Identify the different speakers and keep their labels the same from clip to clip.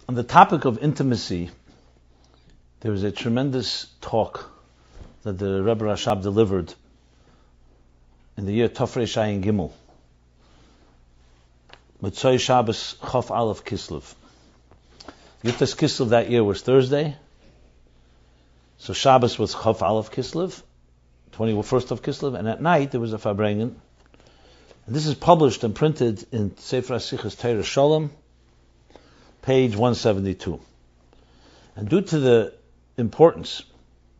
Speaker 1: On the topic of intimacy, there was a tremendous talk that the Rebbe Rashab delivered in the year Toras Shalom Gimel, Motzei Shabbos Chof Aleph Kislev. Yutas Kislev that year was Thursday, so Shabbos was Chof Aleph Kislev, 21st of Kislev, and at night there was a Farbrengen. And this is published and printed in Sefer HaSichos Toras Shalom, page 172. And due to the importance,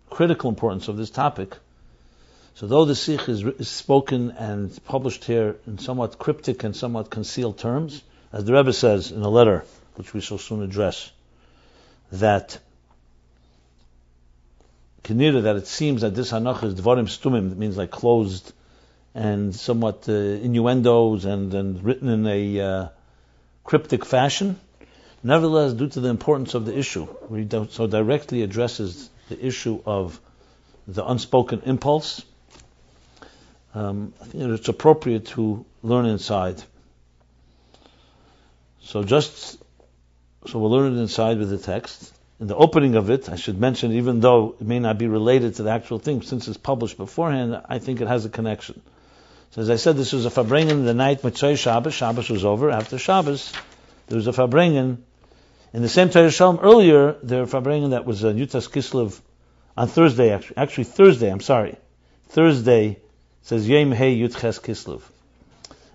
Speaker 1: critical importance of this topic, so though the Sikh is spoken and published here in somewhat cryptic and somewhat concealed terms, as the Rebbe says in a letter, which we shall soon address, that Kinira, that it seems that this Hanach is Dvarim Stumim, that means like closed and somewhat innuendos and written in a cryptic fashion. Nevertheless, due to the importance of the issue, where he so directly addresses the issue of the unspoken impulse, I think it's appropriate to learn inside. So we'll learn it inside with the text. In the opening of it, I should mention, even though it may not be related to the actual thing, since it's published beforehand, I think it has a connection. So as I said, this was a Farbrengen the night Motzei Shabbos. Shabbos was over. After Shabbos, there was a Farbrengen. In the same Toras Shalom earlier, there was a Farbrengen that was Yutas Kislev on Thursday, actually Thursday, Thursday says Yom Hey Yutches Kislev.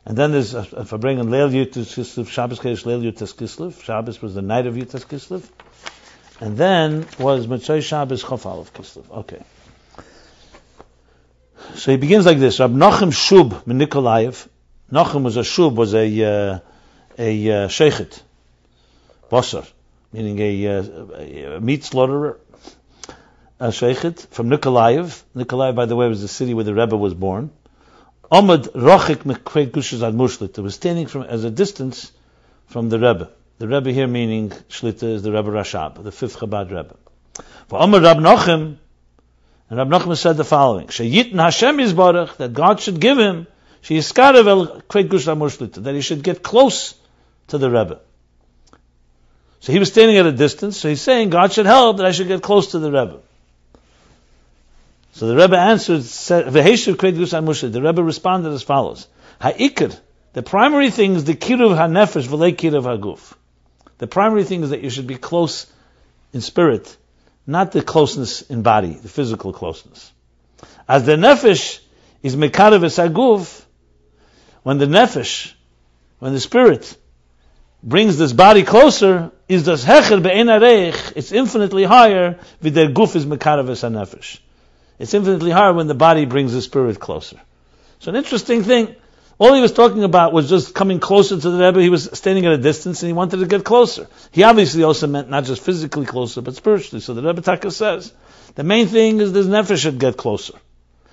Speaker 1: And then there's a Farbrengen Leil Yutas Kislev, Shabbos Kedesh Leil Yutas Kislev. Shabbos was the night of Yutas Kislev. And then was Motzei Shabbos Chof Aleph Kislev. Okay. So he begins like this. Rab Nachum Shub min Nikolayev. Nachum was a sheikhet, basar, meaning a meat slaughterer, a sheikhet from Nikolayev. Nikolayev, by the way, was the city where the Rebbe was born. Omad Rochik Mekved Gushas Ad Mushlit. It was standing as a distance from the Rebbe. The Rebbe here meaning Shlita is the Rebbe Rashab, the fifth Chabad Rebbe. For Omad Rab Nachum, and Rab Nachum said the following: Sheyitn Hashem Yisbarach, that God should give him, Sheyiskarev El Kved Gushas Ad Mushlit, that he should get close to the Rebbe. So he was standing at a distance, so he's saying, God should help that I should get close to the Rebbe. So the Rebbe answered, the Rebbe responded as follows: Ha'ikr, the primary thing is the kiruv ha'nefesh v'lei kiruv ha'guf. The primary thing is that you should be close in spirit, not the closeness in body, the physical closeness. As the nefesh is mekarev es ha'guf, when the spirit brings this body closer, is das hecher be'en areich, it's infinitely higher, v'der guf is mekarev es ha'nefesh. It's infinitely higher when the body brings the spirit closer. So an interesting thing, all he was talking about was just coming closer to the Rebbe. He was standing at a distance and he wanted to get closer. He obviously also meant not just physically closer, but spiritually. So the Rebbe Taka says, the main thing is this nefesh should get closer.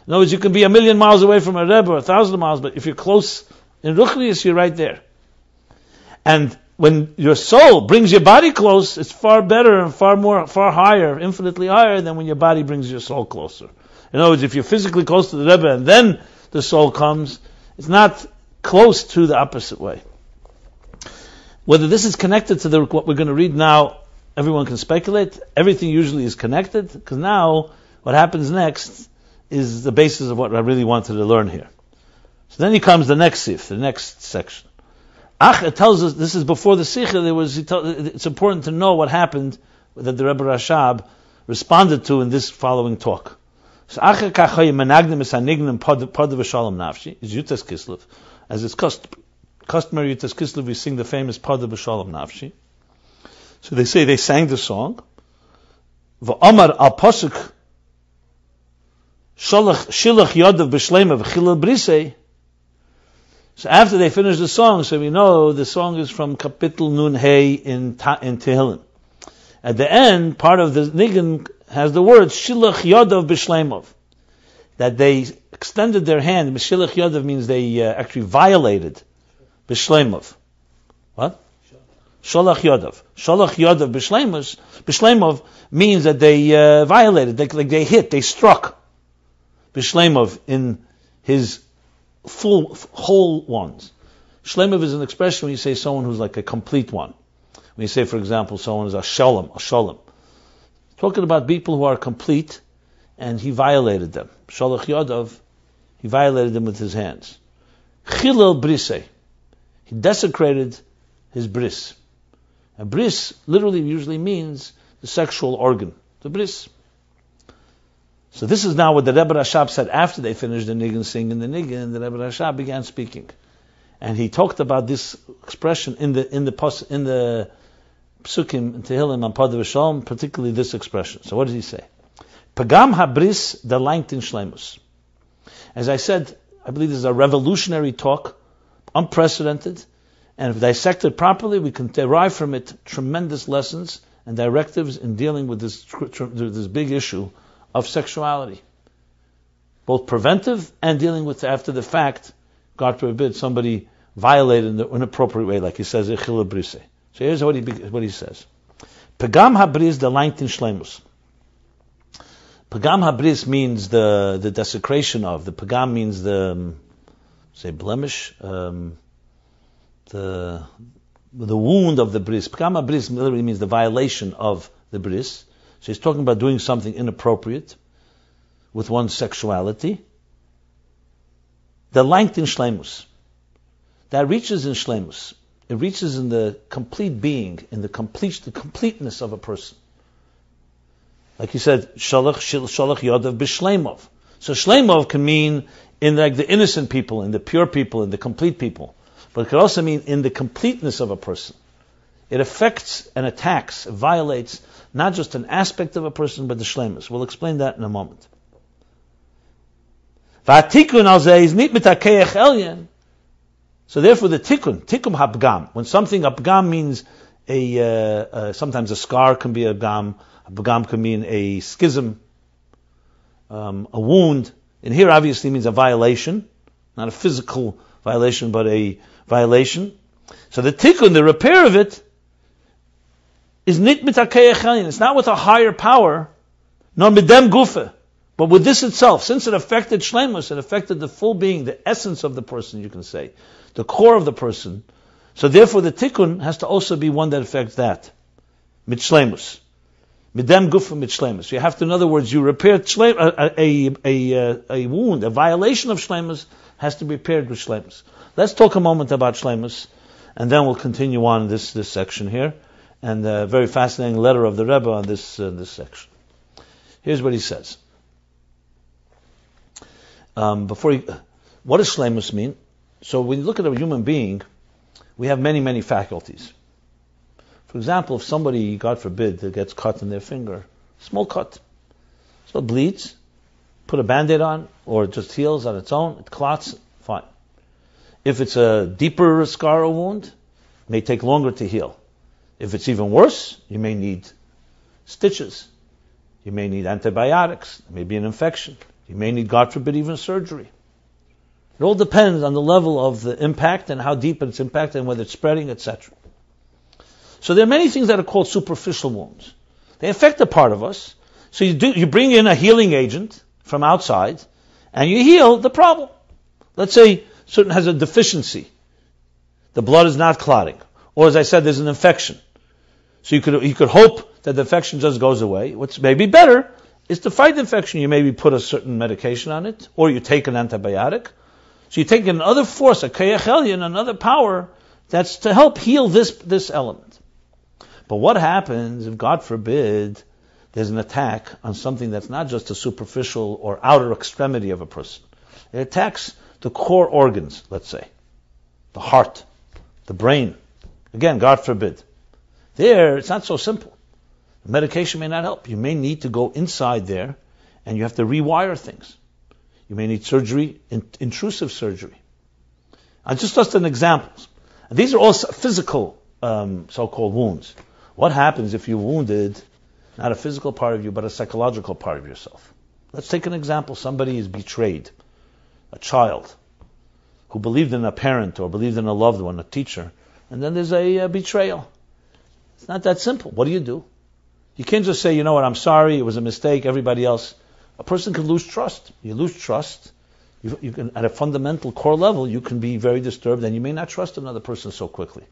Speaker 1: In other words, you can be 1,000,000 miles away from a Rebbe or 1,000 miles, but if you're close in Ruchnius, you're right there. And when your soul brings your body close, it's far better and far higher, infinitely higher than when your body brings your soul closer. In other words, if you're physically close to the Rebbe and then the soul comes, it's not close to the opposite way. Whether this is connected to what we're going to read now, everyone can speculate. Everything usually is connected, because now what happens next is the basis of what I really wanted to learn here. So then he comes the next sif, the next section. It tells us, this is before the Sikha, it's important to know what happened that the Rebbe Rashab responded to in this following talk. So as it's customary Yutas Kislev, we sing the famous Pada B'Shalom Nafshi. So they sang the song. V'amar al pasuk shilach yodav b'shleima v'chilal brisei. So after they finish the song, so we know the song is from Kapitel Nun Hey in Tehillim. At the end, part of the nigun has the word Shilach Yodav B'Shleimov, that they extended their hand. Shilach Yodav means they actually violated B'Shleimov. What? Shalach Yodav. Shalach Yodav B'Shleimov means that they violated, they hit, they struck B'Shleimov in his whole ones. Shleimov is an expression when you say someone who's like a complete one. When you say, for example, someone is a shalom, talking about people who are complete, and he violated them. Shalach Yadav, he violated them with his hands. Chilel brise, he desecrated his bris. A bris literally usually means the sexual organ, the bris. So this is now what the Rebbe Rashab said after they finished the nigun singing the nigun. The Rebbe Rashab began speaking, and he talked about this expression in the Psukim in Tehillim on Toras Shalom, particularly this expression. So what does he say? Pagam habris the langt in shleimus. As I said, I believe this is a revolutionary talk, unprecedented, and if dissected properly, we can derive from it tremendous lessons and directives in dealing with this big issue of sexuality, both preventive and dealing with after the fact. God forbid somebody violated in an inappropriate way, like he says, Echila brise. So here's what he says. Pagam habris the langt in shleimus. Pagam habris means the desecration of. The pagam means the blemish, the wound of the bris. Pagam habris literally means the violation of the bris. So he's talking about doing something inappropriate with one's sexuality. The langt in shleimus. That reaches in shleimus. It reaches in the complete being, in the completeness of a person. Like you said, shalach yodav b'shleimov. So shleimov can mean in like the innocent people, in the pure people, in the complete people. But it could also mean in the completeness of a person. It affects and attacks, violates not just an aspect of a person, but the shleimus. We'll explain that in a moment. V'atikun al zeh is nit mitakeach elyon. So therefore the tikkun habgam, when something, habgam means sometimes a scar can be a habgam can mean a schism, a wound. And here obviously means a violation, not a physical violation, but a violation. So the tikkun, the repair of it, is nit mitakei echelin. It's not with a higher power, nor midem gufa, but with this itself. Since it affected shleimus, it affected the full being, the essence of the person, you can say, the core of the person. So therefore the tikkun has to also be one that affects that. Mit shleimus. Midem gufa mit shleimus. You have to, in other words, you repair a wound, a violation of shleimus has to be repaired with shleimus. Let's talk a moment about shleimus, and then we'll continue on this section here. And a very fascinating letter of the Rebbe on this section. Here's what he says. What does shleimus mean? So when you look at a human being, we have many, many faculties. For example, if somebody, God forbid, that gets cut in their finger, small cut, so it bleeds, put a Band-Aid on, or it just heals on its own, it clots, fine. If it's a deeper scar or wound, it may take longer to heal. If it's even worse, you may need stitches. You may need antibiotics. There may be an infection. You may need, God forbid, even surgery. It all depends on the level of the impact and how deep it's impacted and whether it's spreading, etc. So there are many things that are called superficial wounds. They affect a part of us. So you bring in a healing agent from outside and you heal the problem. Let's say certain has a deficiency. The blood is not clotting. Or as I said, there's an infection. So you could hope that the infection just goes away. What's maybe better is to fight the infection. You maybe put a certain medication on it, or you take an antibiotic. So you take another force, a koyach elyon, another power, that's to help heal this element. But what happens if, God forbid, there's an attack on something that's not just a superficial or outer extremity of a person? It attacks the core organs, let's say, the heart, the brain. Again, God forbid. There, it's not so simple. The medication may not help. You may need to go inside there, and you have to rewire things. You may need surgery, intrusive surgery. Just an example. These are all physical, so-called wounds. What happens if you're wounded, not a physical part of you, but a psychological part of yourself? Let's take an example. Somebody is betrayed. A child who believed in a parent or believed in a loved one, a teacher, and then there's a betrayal. It's not that simple. What do? You can't just say, you know what, I'm sorry, it was a mistake, everybody else. A person can lose trust. You lose trust, you can, at a fundamental core level, you can be very disturbed and you may not trust another person so quickly.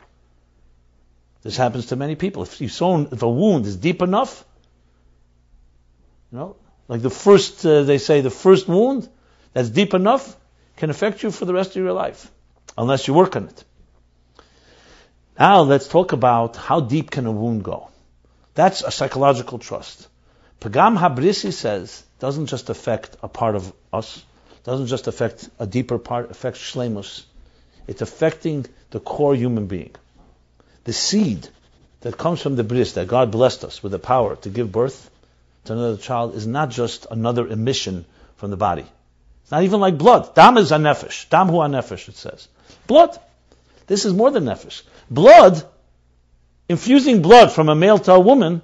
Speaker 1: This happens to many people. If a wound is deep enough, like the first, they say the first wound that's deep enough can affect you for the rest of your life, unless you work on it. Now let's talk about how deep can a wound go. That's a psychological trust. Pagam Habrisi says, doesn't just affect a part of us, doesn't just affect a deeper part, it affects shleimus. It's affecting the core human being. The seed that comes from the bris, that God blessed us with the power to give birth to another child, is not just another emission from the body. It's not even like blood. Dam is a nefesh. Dam hu a nefesh, it says. Blood. This is more than nefesh. Blood, infusing blood from a male to a woman,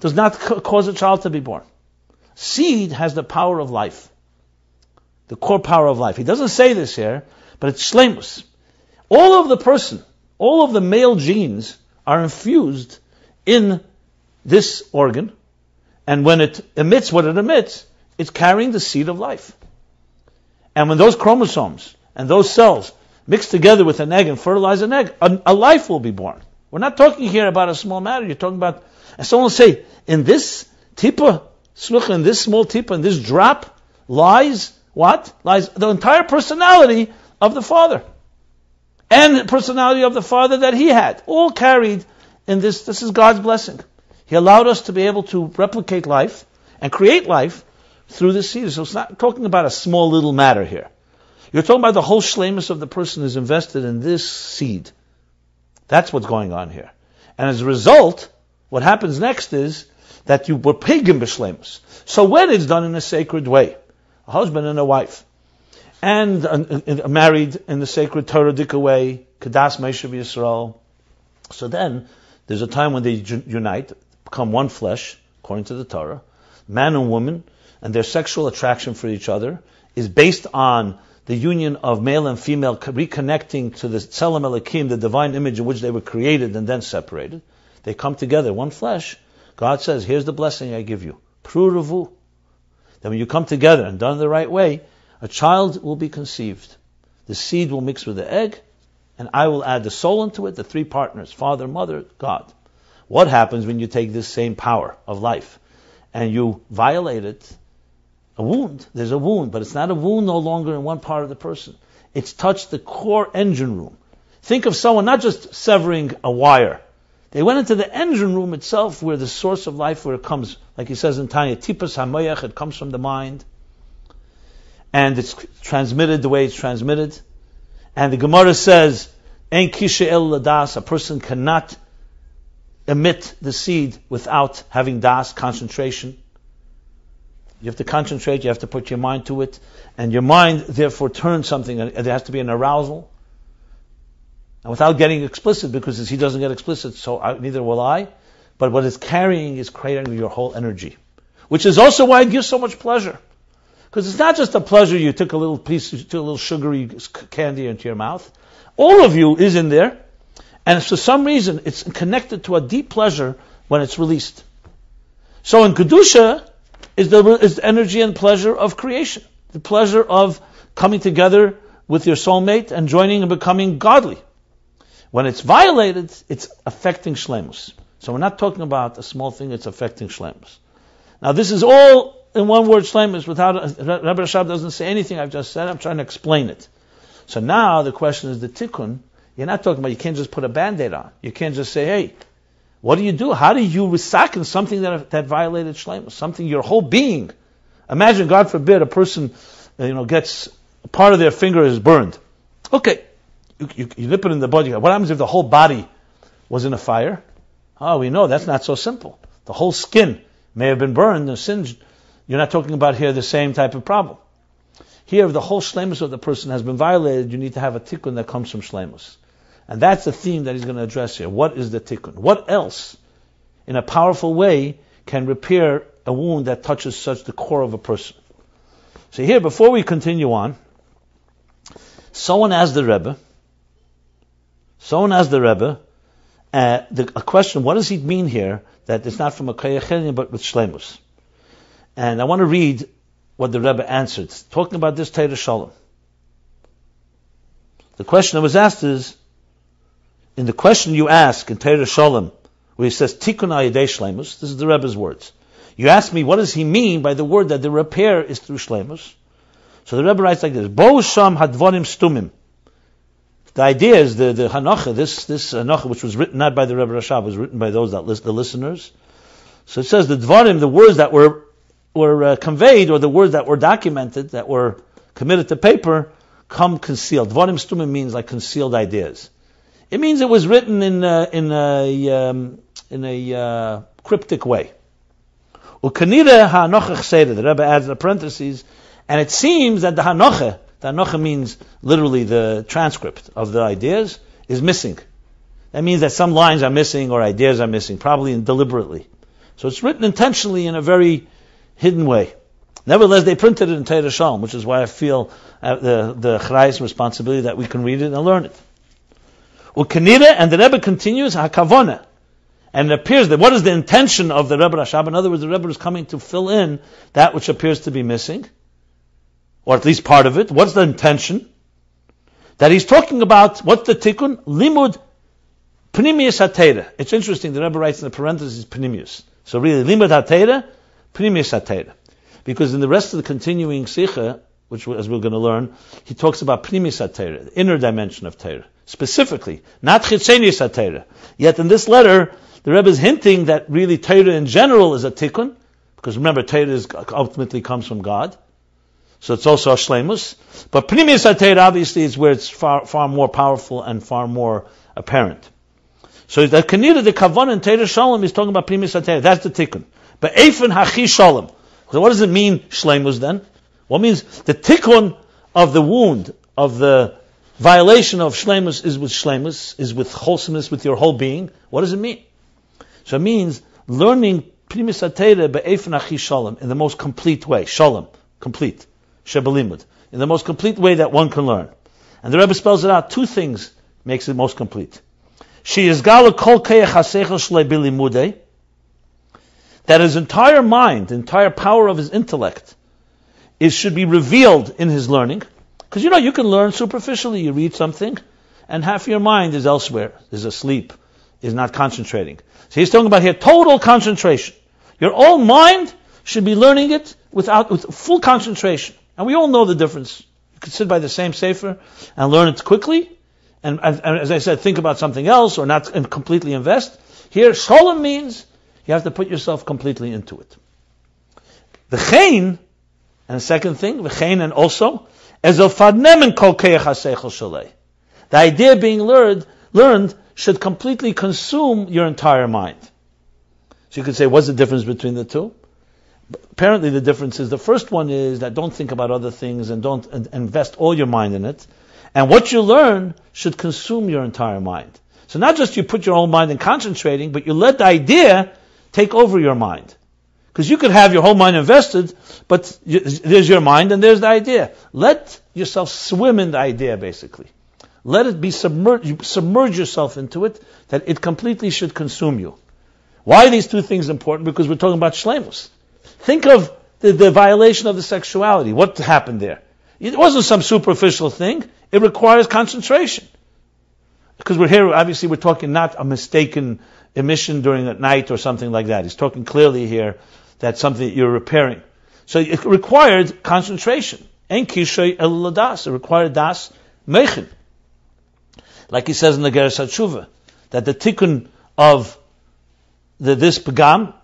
Speaker 1: does not cause a child to be born. Seed has the power of life. The core power of life. He doesn't say this here, but it's shleimus. All of the person, all of the male genes are infused in this organ, and when it emits what it emits, it's carrying the seed of life. And when those chromosomes and those cells mix together with an egg and fertilize an egg, a life will be born. We're not talking here about a small matter. You're talking about, and someone will say, in this tipa, in this small tipa, in this drop, lies what? Lies the entire personality of the Father. And the personality of the Father that He had. All carried in this. This is God's blessing. He allowed us to be able to replicate life and create life through this seed. So it's not talking about a small little matter here. You're talking about the whole shleimus of the person is invested in this seed. That's what's going on here. And as a result, what happens next is that you were pagan b'shleimus. So when it's done in a sacred way, a husband and a wife, and married in the sacred Torah-dika way, Kedas Meishav Yisrael, so then there's a time when they unite, become one flesh, according to the Torah, man and woman, and their sexual attraction for each other is based on the union of male and female reconnecting to the Tselem Elokim, the divine image in which they were created and then separated. They come together, one flesh. God says, here's the blessing I give you. Pruruvu. Then when you come together and done the right way, a child will be conceived. The seed will mix with the egg, and I will add the soul into it, the three partners, Father, Mother, God. What happens when you take this same power of life and you violate it? A wound. There's a wound, but it's not a wound no longer in one part of the person. It's touched the core engine room. Think of someone not just severing a wire. They went into the engine room itself, where the source of life, where it comes, like he says in Tanya, tipas hamayach, it comes from the mind. And it's transmitted the way it's transmitted. And the Gemara says, ein kisha el ladas, a person cannot emit the seed without having das, concentration. You have to concentrate, you have to put your mind to it, and your mind therefore turns something, there has to be an arousal. And without getting explicit, because he doesn't get explicit, so neither will I, but what it's carrying is creating your whole energy. Which is also why it gives so much pleasure. Because it's not just a pleasure, you took a little piece, you took a little sugary candy into your mouth. All of you is in there, and for some reason it's connected to a deep pleasure when it's released. So in Kedusha, is the energy and pleasure of creation. The pleasure of coming together with your soulmate and joining and becoming godly. When it's violated, it's affecting shleimus. So we're not talking about a small thing, it's affecting shleimus. Now this is all in one word, shleimus, without, Rabbi Rashab doesn't say anything I've just said, I'm trying to explain it. So now the question is the tikkun. You're not talking about, you can't just put a band-aid on. You can't just say, hey, what do you do? How do you resaken something that violated shleimus? Something, your whole being. Imagine, God forbid, a person, gets, part of their finger is burned. Okay, you nip it in the body. What happens if the whole body was in a fire? Oh, we know that's not so simple. The whole skin may have been burned and singed. You're not talking about here the same type of problem. Here, if the whole shleimus of the person has been violated, you need to have a tikkun that comes from shleimus. And that's the theme that he's going to address here. What is the tikkun? What else, in a powerful way, can repair a wound that touches such the core of a person? So here, before we continue on, someone asked the Rebbe, a question, what does he mean here, that it's not from a kayachelin, but with shleimus? And I want to read what the Rebbe answered, talking about this Toras Shalom. The question that was asked is, in the question you ask in Toras Shalom, where he says, Tikkun al yedei shleimus, this is the Rebbe's words. You ask me, what does he mean by the word that the repair is through shleimus? So the Rebbe writes like this, Bo sham hadvorim stumim. The idea is the Hanocha, this Hanocha, which was written not by the Rebbe Rashab, was written by those the listeners. So it says the dvarim, the words that were conveyed, or the words that were documented, that were committed to paper, come concealed. Dvarim stumim means like concealed ideas. It means it was written in a cryptic way. Ukanira ha'anocha chseira. The Rebbe adds in parentheses, and it seems that the Hanocha means literally the transcript of the ideas, is missing. That means that some lines are missing or ideas are missing, probably deliberately. So it's written intentionally in a very hidden way. Nevertheless, they printed it in Toras Shalom, which is why I feel the Chray's responsibility that we can read it and learn it. Ukanira, and the Rebbe continues, hakavona. And it appears that what is the intention of the Rebbe Rashab? In other words, the Rebbe is coming to fill in that which appears to be missing, or at least part of it. What's the intention? That he's talking about, what's the tikkun? Limud pnimius haTeira. It's interesting, the Rebbe writes in the parentheses pnimius. So really, limud haTeira, pnimius haTeira. Because in the rest of the continuing Sikha, which as we're going to learn, he talks about pnimius haTeira, the inner dimension of Teira. Specifically, not chitzenius haTeira. Yet in this letter, the Rebbe is hinting that really Teira in general is a tikkun, because remember, Teira ultimately comes from God. So it's also a shleimus. But pnimius haTeira obviously is where it's far more powerful and far more apparent. So the kanira, the kavan in Toras Shalom is talking about pnimius haTeira. That's the tikkun. But eifin hachi shalom. So what does it mean, shleimus then? What means the tikkun of the wound, of the violation of shleimus is with wholesomeness, with your whole being. What does it mean? So it means learning pnimius haTeira be'eifin hachi shalom in the most complete way. Shalom, complete. Shebelimud, in the most complete way that one can learn. And the Rebbe spells it out. Two things makes it most complete. She is gala kol keach hasechel shlei bilimude, that his entire mind, the entire power of his intellect, should be revealed in his learning. Because you can learn superficially. You read something, and half your mind is elsewhere, is asleep, is not concentrating. So he's talking about here total concentration. Your own mind should be learning it with full concentration. And we all know the difference. You could sit by the same sefer and learn it quickly, and as I said, think about something else or not, and completely invest. Here, shalom means you have to put yourself completely into it. V'chein, and the second thing, v'chein, and also, ezel fadnem kol keach hasechel shalei. The idea being learned should completely consume your entire mind. So you could say, what's the difference between the two? Apparently the difference is, the first one is that don't think about other things and don't invest all your mind in it. And what you learn should consume your entire mind. So not just you put your whole mind in concentrating, but you let the idea take over your mind. Because you could have your whole mind invested, but there's your mind and there's the idea. Let yourself swim in the idea, basically. Let it be submerged. Submerge yourself into it, that it completely should consume you. Why are these two things important? Because we're talking about shleimus. Think of the violation of the sexuality. What happened there? It wasn't some superficial thing. It requires concentration. Because we're here, obviously we're talking not a mistaken emission during the night or something like that. He's talking clearly here that something that you're repairing. So it required concentration. En kishay el ladas. It required das mechin. Like he says in the Geras HaTshuva, that the tikkun of this pagam,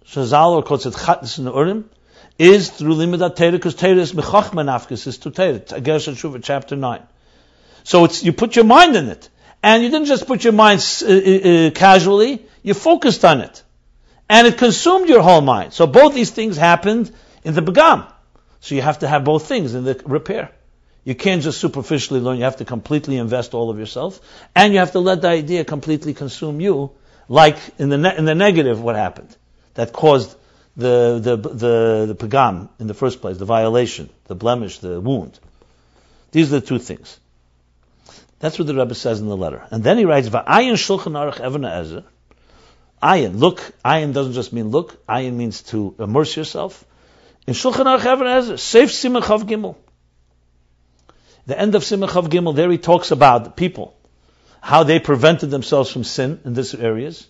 Speaker 1: Shazal or Kotzet Chatnis in the Urim, is through Limud HaTeira, because Teira is Mechachma Nafkes, is to Teira. Geras HaTshuva, chapter 9. So you put your mind in it. And you didn't just put your mind casually, you focused on it. And it consumed your whole mind. So both these things happened in the Begam. So you have to have both things in the repair. You can't just superficially learn, you have to completely invest all of yourself. And you have to let the idea completely consume you, like in the negative what happened. That caused the pagam in the first place, the violation, the blemish, the wound. These are the two things. That's what the Rebbe says in the letter. And then he writes, Va'ayin shulchan aruch Even Ezer. Ayin, look. Ayin doesn't just mean look. Ayin means to immerse yourself. In shulchan aruch Even Ezer, Seif Simach Chav Gimel. The end of Simach Chav Gimel, there he talks about the people. how they prevented themselves from sin in these areas.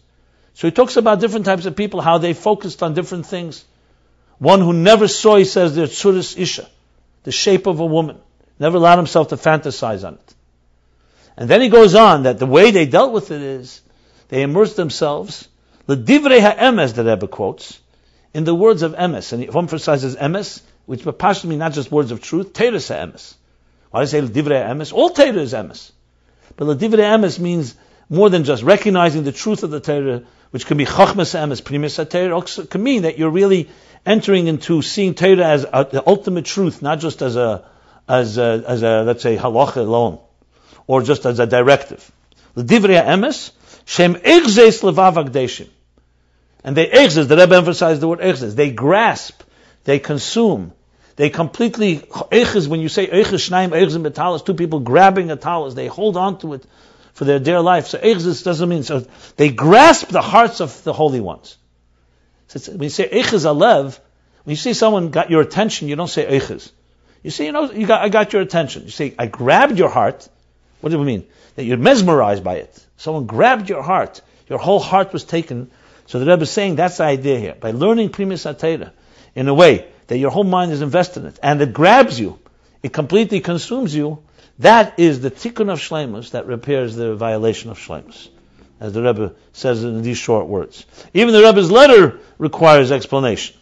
Speaker 1: So he talks about different types of people, how they focused on different things. One who never saw, he says, their Toras Isha, the shape of a woman. Never allowed himself to fantasize on it. And then he goes on that the way they dealt with it is they immersed themselves, l'divrei ha'emes, the Rebbe quotes, in the words of emes. And he emphasizes emes, which b'pashto means not just words of truth, Toras ha'emes. Why do I say l'divrei ha'emes? All Torah is emes. But l'divrei ha'emes means more than just recognizing the truth of the Torah, which can be chachmas ha'emes, primus ha'Torah, also can mean that you're really entering into seeing Torah as the ultimate truth, not just as a let's say halacha alone, or just as a directive. L'divrei ha'emes, shem egzes levav ha'kdeshim. And they exes, the Rebbe emphasized the word exes. They grasp, they consume, they completely, exes, when you say exes, shnaim exes betalis, two people grabbing a talis, they hold on to it for their dear life. So exes doesn't mean, so they grasp the hearts of the holy ones. So when you say exes alev, when you see someone got your attention, you don't say exes. You say, I got your attention. You say, I grabbed your heart. What do we mean? That you're mesmerized by it. Someone grabbed your heart. Your whole heart was taken. So the Rebbe is saying that's the idea here. By learning primus ha'Torah in a way that your whole mind is invested in it, and it grabs you, it completely consumes you, that is the tikkun of shleimus that repairs the violation of shleimus, as the Rebbe says in these short words. Even the Rebbe's letter requires explanation.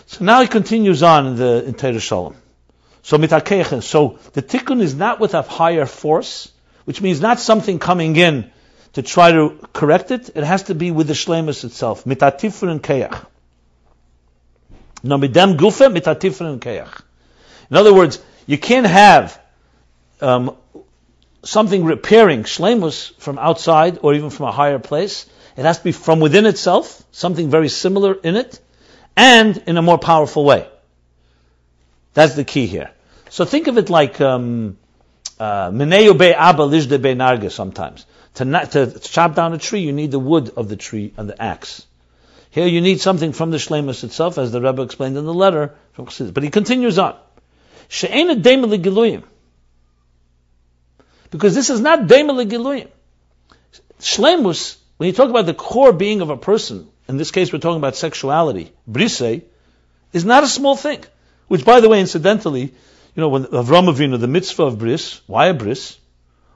Speaker 1: So now he continues on in Toras Shalom. So the tikkun is not with a higher force, which means not something coming in to try to correct it. It has to be with the shleimus itself. Mitatifren keach. No midem gufe mitatifren keach. In other words, you can't have something repairing shleimus from outside or even from a higher place. It has to be from within itself, something very similar in it, and in a more powerful way. That's the key here. So think of it like Meneu be Abba Lishde be Narga sometimes. To chop down a tree, you need the wood of the tree and the axe. Here you need something from the shleimus itself, as the Rebbe explained in the letter. But he continues on. She'ena deima legiluyim. Because this is not deima legiluyim. Shleimus, when you talk about the core being of a person, in this case we're talking about sexuality, brise, is not a small thing. Which, by the way, incidentally, when Avram Avinu, the mitzvah of bris, why a bris?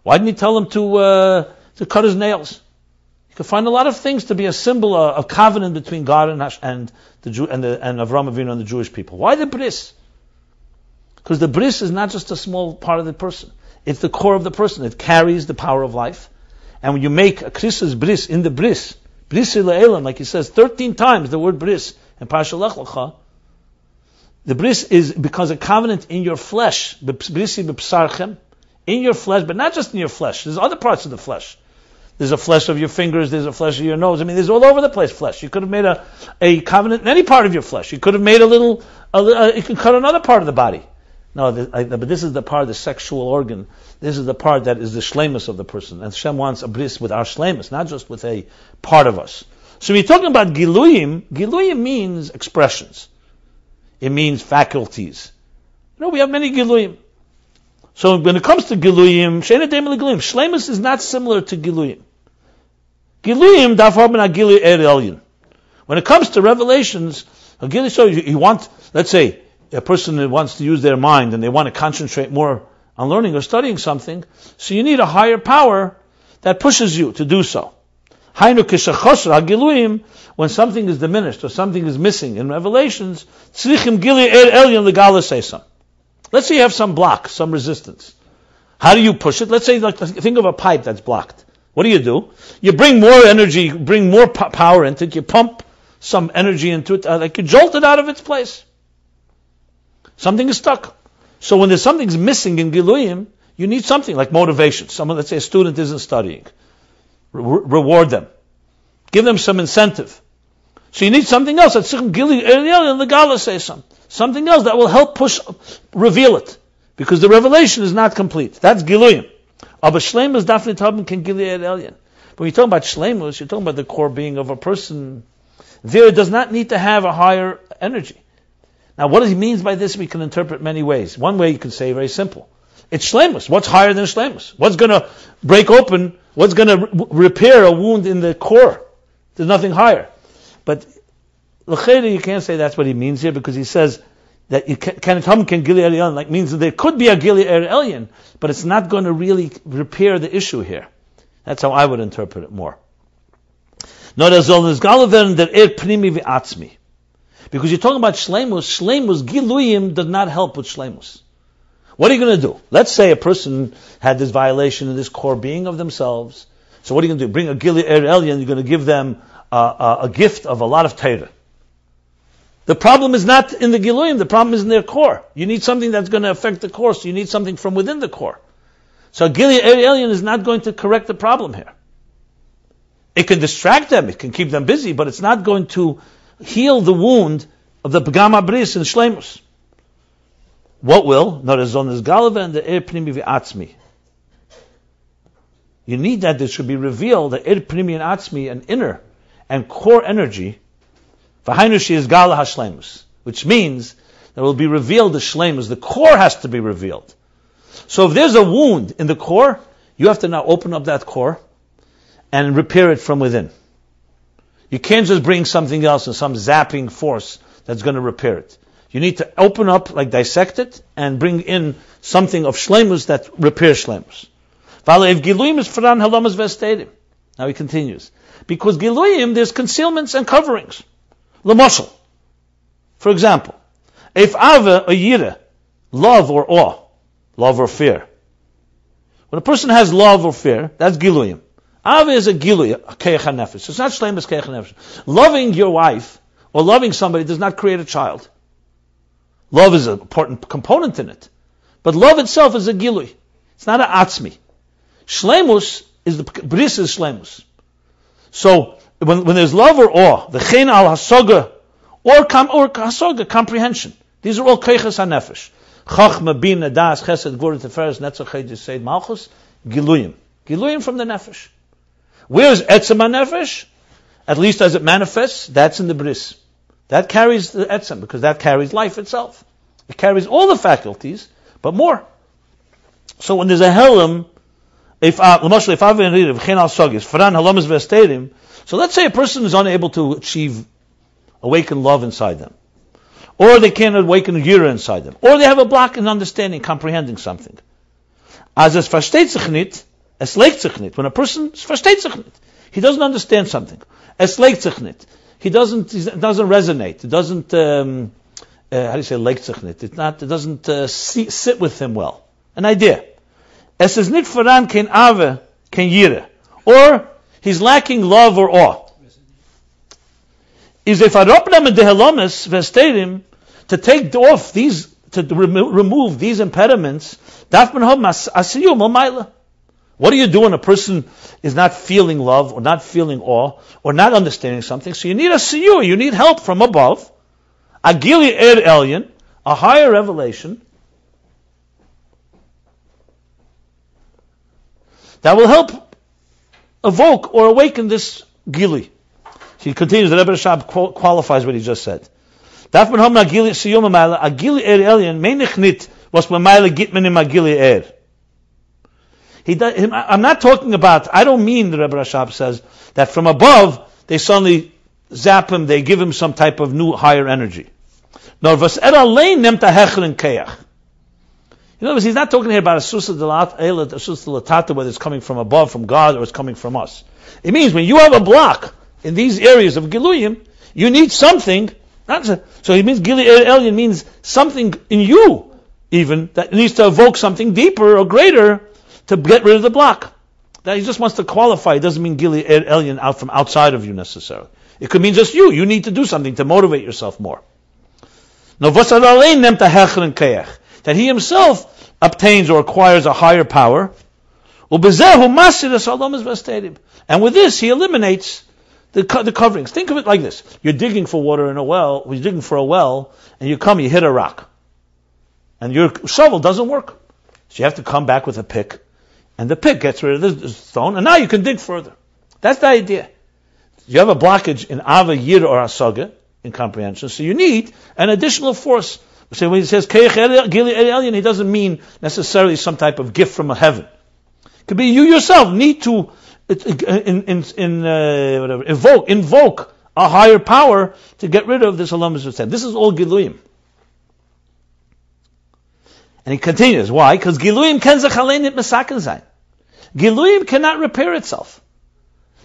Speaker 1: Why didn't he tell him to cut his nails? You can find a lot of things to be a symbol of covenant between God and the Jew and Avram Avinu and the Jewish people. Why the bris? Because the bris is not just a small part of the person; it's the core of the person. It carries the power of life. And when you make a krisas bris in the bris le'elam, like he says 13 times the word bris in Parashat Lech Lecha, the bris is because a covenant in your flesh, brisi b'psarchem, in your flesh, but not just in your flesh. There's other parts of the flesh. There's a flesh of your fingers, there's a flesh of your nose. There's all over the place flesh. You could have made a covenant in any part of your flesh. You could have made you could cut another part of the body. No, but this is the part of the sexual organ. This is the part that is the shleimus of the person. And Hashem wants a bris with our shleimus, not just with a part of us. So when you're talking about giluyim means expressions. It means faculties. We have many giluyim. So when it comes to giluyim, shleimus is not similar to giluyim. Giluyim dafar ben agili elyon. When it comes to revelations, you want, let's say, a person that wants to use their mind and they want to concentrate more on learning or studying something, so you need a higher power that pushes you to do so. When something is diminished or something is missing in revelations, let's say you have some block, some resistance. How do you push it? Let's say, think of a pipe that's blocked. What do? You bring more energy, bring more power into it, you pump some energy into it, like you jolt it out of its place. Something is stuck. So when there's something's missing in Giluyim, you need something like motivation. Someone, let's say a student isn't studying. Reward them. Give them some incentive. So you need something else. Something else that will help reveal it. Because the revelation is not complete. That's Giluyim. Aber Shleimus darf nicht haben kein Gilui Elyon. But when you talk about Shleimus, you're talking about the core being of a person. There does not need to have a higher energy. Now what he means by this we can interpret many ways. One way you can say very simple. It's shleimus. What's higher than shleimus? What's going to break open? What's going to repair a wound in the core? There's nothing higher. But l'chayre, you can't say that's what he means here, because he says that you can gili er elyon, like means that there could be a gili er elyon, but it's not going to really repair the issue here. That's how I would interpret it more. Because you're talking about shleimus giluyim does not help with shleimus. What are you going to do? Let's say a person had this violation in this core being of themselves. So what are you going to do? Bring a gili er elyon, you're going to give them a gift of a lot of Torah. The problem is not in the giluyim, the problem is in their core. You need something that's going to affect the core, so you need something from within the core. So gili er elyon is not going to correct the problem here. It can distract them, it can keep them busy, but it's not going to heal the wound of the pagam bris and shleimus. What will? You need that there should be revealed the ir pnimi and atzmi, an inner and core energy, which means that will be revealed the shleimus. The core has to be revealed. So if there's a wound in the core, you have to now open up that core and repair it from within. You can't just bring something else and some zapping force that's going to repair it. You need to open up, like dissect it, and bring in something of shleimus that repairs shleimus. Now he continues. Because giluyim, there's concealments and coverings. L'moshel. For example, if ava or yira, love or awe, love or fear. When a person has love or fear, that's giluyim. Ava is a giluy, a keich hanefesh. It's not shleimus keich hanefesh. Loving your wife or loving somebody does not create a child. Love is an important component in it. But love itself is a giluy. It's not an atzmi. Shleimus is the bris is shleimus. So when there's love or awe, the chen al hasoga or hasoga, comprehension. These are all keiches hanefesh. Chachma, bina, das, chesed, gvura, teferes, netzach, yesed, malchus, giluyim. Giluyim from the nefesh. Where's etzem hanefesh? At least as it manifests, that's in the bris. That carries the etzem, because that carries life itself. It carries all the faculties, but more. So when there's a helam, so let's say a person is unable to awaken love inside them, or they can't awaken yira inside them, or they have a block in understanding, comprehending something. When a person he doesn't understand something, he doesn't resonate, it doesn't how do you say it doesn't sit with him well. An idea. Es is nit voran kein ave, kein yire. Or he's lacking love or awe. Is if aropnam de helomis vesterim, to take off these, to remove these impediments, darf man haben asiyum almayla. What do you do when a person is not feeling love or not feeling awe or not understanding something? So you need a siyur, you need help from above. Agili er elyon, a higher revelation that will help evoke or awaken this gili. He continues, the Rebbe Rashab qualifies what he just said. Daf ben hamna gili siyum amayla, agili er elyon, meinich nit, was mamayla git men im agili er. I'm not talking about, I don't mean, the Rebbe Rashab says, that from above, they suddenly zap him, they give him some type of new, higher energy. Nor was allein nimmt a hecher in keach. In other words, he's not talking here about a susa delatata, whether it's coming from above, from God, or it's coming from us. It means when you have a block in these areas of giluyim, you need something. So he means gili elyon means something in you, even that needs to evoke something deeper or greater to get rid of the block. That he just wants to qualify. It doesn't mean gili elyon out from outside of you necessarily. It could mean just you. You need to do something to motivate yourself more. That he himself obtains or acquires a higher power. And with this, he eliminates the coverings. Think of it like this. You're digging for water in a well, you're digging for a well, and you hit a rock. And your shovel doesn't work. So you have to come back with a pick, and the pick gets rid of the stone, and now you can dig further. That's the idea. You have a blockage in Ava, Yir, or Asaga, in comprehension, so you need an additional force. So when he says Keich Gili Elyon, he doesn't mean necessarily some type of gift from heaven. It could be you yourself need to invoke a higher power to get rid of this Alamas V'Tzem. This is all Giluyim. And he continues. Why? Because Giluyim ken zechaleinit mesaken zayin. Giluyim cannot repair itself.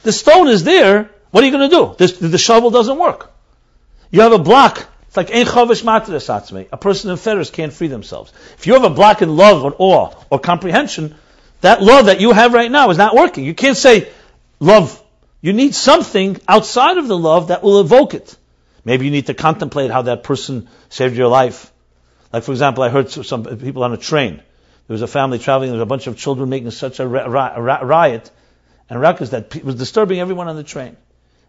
Speaker 1: The stone is there. What are you going to do? The shovel doesn't work. You have a block. It's like ein chovish matras atzmei. A person in fetters can't free themselves. If you have a block in love or awe or comprehension, that love that you have right now is not working. You can't say love. You need something outside of the love that will evoke it. Maybe you need to contemplate how that person saved your life. Like, for example, I heard some people on a train. There was a family traveling. There was a bunch of children making such a riot and ruckus that it was disturbing everyone on the train. And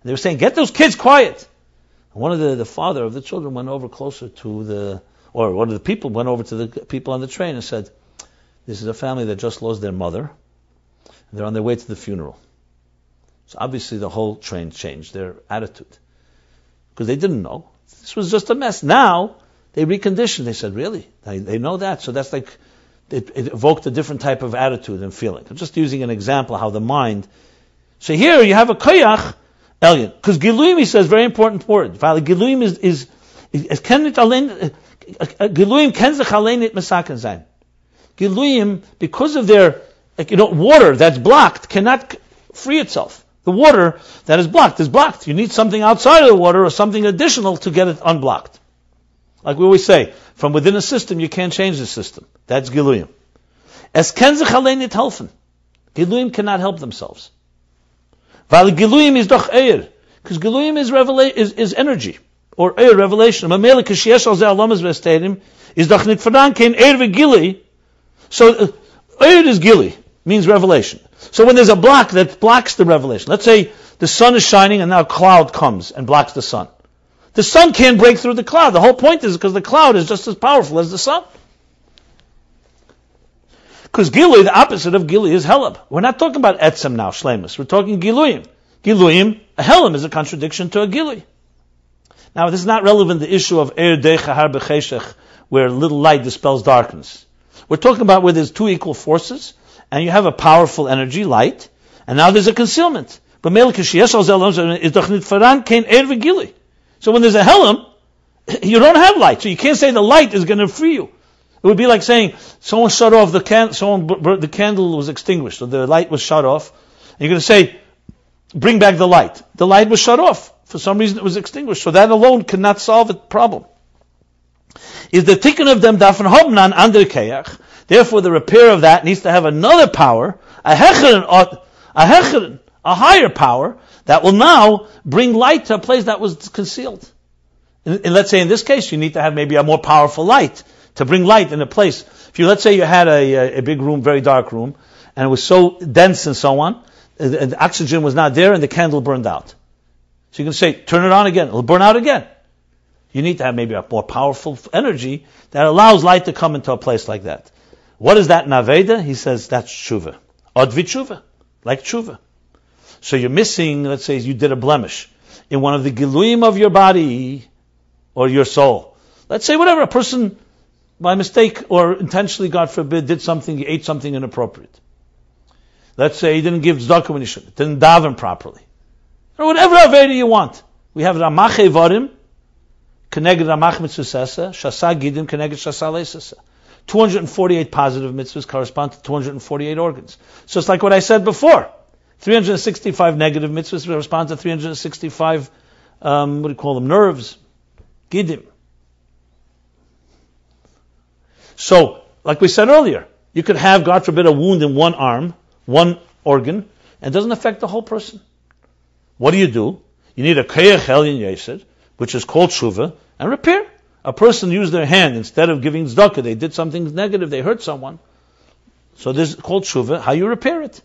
Speaker 1: they were saying, "Get those kids quiet." And one of the father of the children went over closer to one of the people went over to the people on the train and said, "This is a family that just lost their mother. And they're on their way to the funeral." So obviously the whole train changed their attitude. Because they didn't know. This was just a mess. Now, they reconditioned. They said, really? They know that? So that's like, it evoked a different type of attitude and feeling. I'm just using an example of how the mind... So here you have a koyach, Elyon. Because Giluyim, he says, very important word. Giluyim is Giluyim ken zechaleinit mesaken zayin. Giluyim, because of their, water that's blocked, cannot free itself. The water that is blocked is blocked. You need something outside of the water or something additional to get it unblocked. Like we always say, from within a system, you can't change the system. That's Giluyim. Es ken zechaleinit helfen. Giluyim cannot help themselves. Weil Giluyim is doch eir. Because Giluyim is energy. Or eir, revelation. Mamele k'shiesh al ze alamas v'esterim is doch nit verdan kein eir v'gili. So, eir is gili. Means revelation. So when there's a block that blocks the revelation, let's say the sun is shining and now a cloud comes and blocks the sun. The sun can't break through the cloud. The whole point is because the cloud is just as powerful as the sun. Because Gilui, the opposite of Gili, is Helab. We're not talking about Etzem now, Shlemus. We're talking Giluyim. Giluyim, a Helam is a contradiction to a Gili. Now this is not relevant to the issue of Er Decha Har B'Cheshech, where little light dispels darkness. We're talking about where there's two equal forces, and you have a powerful energy, light, and now there's a concealment. So when there's a Helam, you don't have light, so you can't say the light is going to free you. It would be like saying someone shut off the candle, the candle was extinguished, so the light was shut off, and you're going to say, bring back the light. The light was shut off. For some reason it was extinguished, so that alone cannot solve the problem. Is the tikkun of them dafen hobnan under keyach? Therefore, the repair of that needs to have another power, a higher power, that will now bring light to a place that was concealed. And let's say in this case, you need to have maybe a more powerful light to bring light in a place. If you, let's say you had a big room, very dark room, and it was so dense and so on, the oxygen was not there and the candle burned out. So you can say, turn it on again, it'll burn out again. You need to have maybe a more powerful energy that allows light to come into a place like that. What is that naveda? He says that's tshuva. Odvi tshuva. Like tshuva. So you're missing, let's say you did a blemish in one of the giluyim of your body or your soul. Let's say whatever, a person by mistake or intentionally, God forbid, did something, he ate something inappropriate. Let's say he didn't give tzedakah when he should, didn't daven properly. Or whatever aveda you want. We have Ramach Evarim, Keneged Ramach Mitzvusesa, Shasa Gidim, Keneged Shasa Leisesa. 248 positive mitzvahs correspond to 248 organs. So it's like what I said before. 365 negative mitzvahs correspond to 365, nerves, gidim. So, like we said earlier, you could have, God forbid, a wound in one arm, one organ, and it doesn't affect the whole person. What do? You need a Keyach Elyon Yesed, which is called Tshuva, and repair. A person used their hand instead of giving tzedakah. They did something negative. They hurt someone. So this is called tshuva. How you repair it?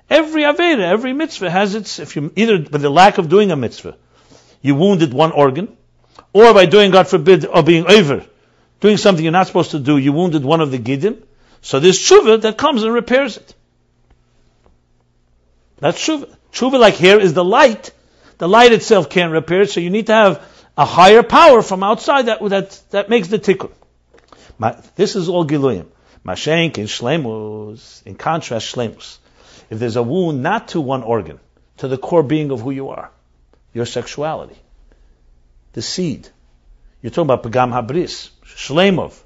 Speaker 1: Every aveda, every mitzvah has its. If you either by the lack of doing a mitzvah, you wounded one organ, or by doing, God forbid, or being over, doing something you're not supposed to do, you wounded one of the gidim. So there's tshuva that comes and repairs it. That's tshuva. Tshuva, like here, is the light. The light itself can't repair it, so you need to have a higher power from outside that makes the tikkun. This is all Giluyim. Mashenk in Shlemus, in contrast, Shlemus. If there's a wound not to one organ, to the core being of who you are, your sexuality, the seed. You're talking about Pagam Habris, Shlemov.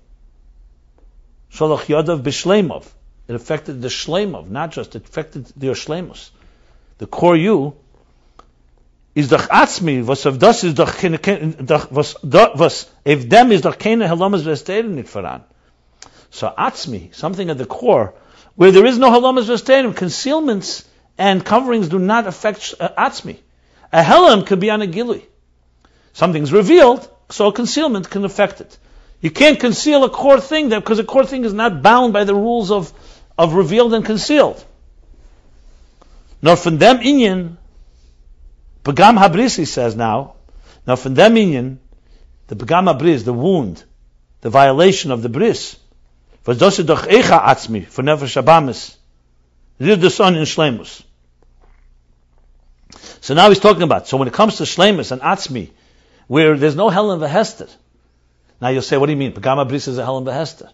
Speaker 1: Sholach Yodav B'Shlemov. It affected the Shlemov, not just, it affected your Shlemus. The core you is doch Atzmi, was of das is doch was if them is doch keine Halamas V'Esteirim nit voran. So Atzmi, something at the core, where there is no Halamas V'Esteirim, concealments and coverings do not affect Atzmi. A Helam could be on a Gilui. Something's revealed, so a concealment can affect it. You can't conceal a core thing because a core thing is not bound by the rules of revealed and concealed. Nor from them inyan, Pagam Habris, he says now, now from them inyan, the Pagam Habris, the wound, the violation of the bris, was dosi doch echa atzmi, for nefesh habamis, rid the son in shlemus. So now he's talking about, so when it comes to shlemus and atzmi, where there's no hell in v'hester. Now you'll say, what do you mean? Pagam Habris is a hell in v'hester.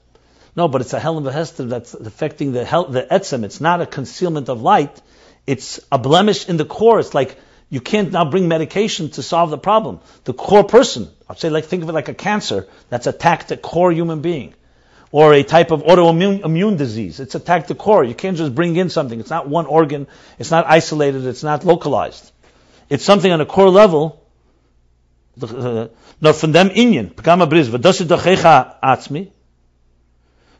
Speaker 1: No, but it's a hell in v'hester that's affecting the etzem. It's not a concealment of light. It's a blemish in the core. It's like you can't now bring medication to solve the problem. The core person, I'd say, think of it like a cancer that's attacked the core human being. Or a type of autoimmune disease. It's attacked the core. You can't just bring in something. It's not one organ. It's not isolated. It's not localized. It's something on a core level. No, from them inyan. Pagam Habris. V'dosi dochecha atzmi.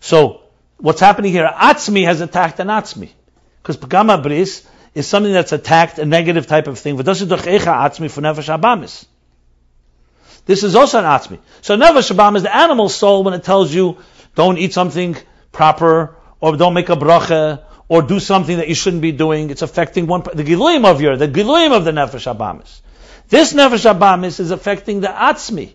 Speaker 1: So, what's happening here? Atzmi has attacked an atzmi. Because Pagam Habris is something that's attacked, a negative type of thing. V'dosi dochecha atzmi for nefesh habamis. This is also an atzmi. So nefesh habamis is the animal soul when it tells you, don't eat something proper, or don't make a bracha, or do something that you shouldn't be doing. It's affecting the giluyim of the nefesh habamis. This nefesh habamis is affecting the atzmi.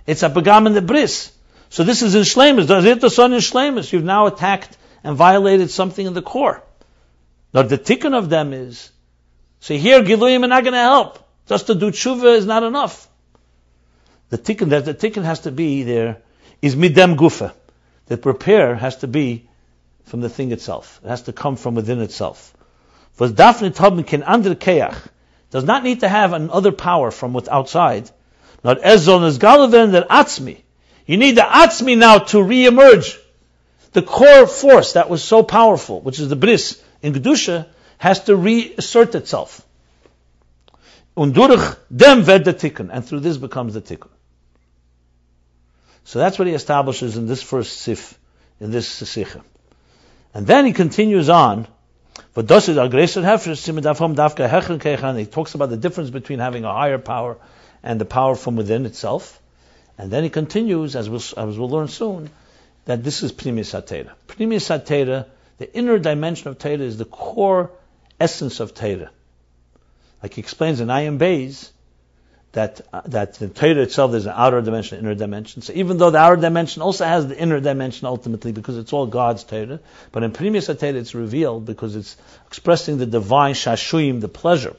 Speaker 1: It's a pagam in the bris. So this is in shlemus. Does it the son in shlemus? You've now attacked and violated something in the core. Now the tikkun of them is, so here giluyim are not going to help. Just to do tshuva is not enough. The tikkun has to be there is midem gufa. The repair has to be from the thing itself. It has to come from within itself. Was dafne tobin ken ander keach. Does not need to have another power from what's outside. Not ezol is galaven that atzmi. You need the atzmi now to re-emerge. The core force that was so powerful, which is the bris in Kedusha, has to reassert itself. Undurch dem ved the tikkun. And through this becomes the tikkun. So that's what he establishes in this first sif, in this sikha. And then he continues on. He talks about the difference between having a higher power and the power from within itself. And then he continues, as we'll learn soon, that this is Pnimis HaTeira. Pnimis HaTeira, the inner dimension of Teira, is the core essence of Teira. Like he explains in Ayim Beis, that the Teira itself, there's an outer dimension, inner dimension. So even though the outer dimension also has the inner dimension ultimately, because it's all God's Teira, but in Pnimis HaTeira it's revealed because it's expressing the divine shashuyim, the pleasure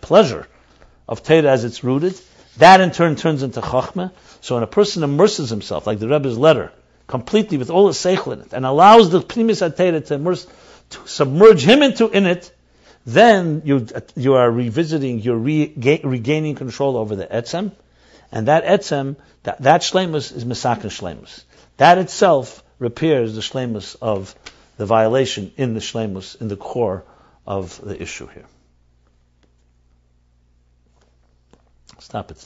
Speaker 1: of Teira as it's rooted. That in turn turns into Chachma. So when a person immerses himself, like the Rebbe's letter, completely with all the seichel in it, and allows the Pnimis HaTeira to submerge him in it, then you are revisiting, you're regaining control over the etzem, and that etzem, that shleimus is misaken shleimus. That itself repairs the shleimus of the violation in the shleimus, in the core of the issue here. Stop it.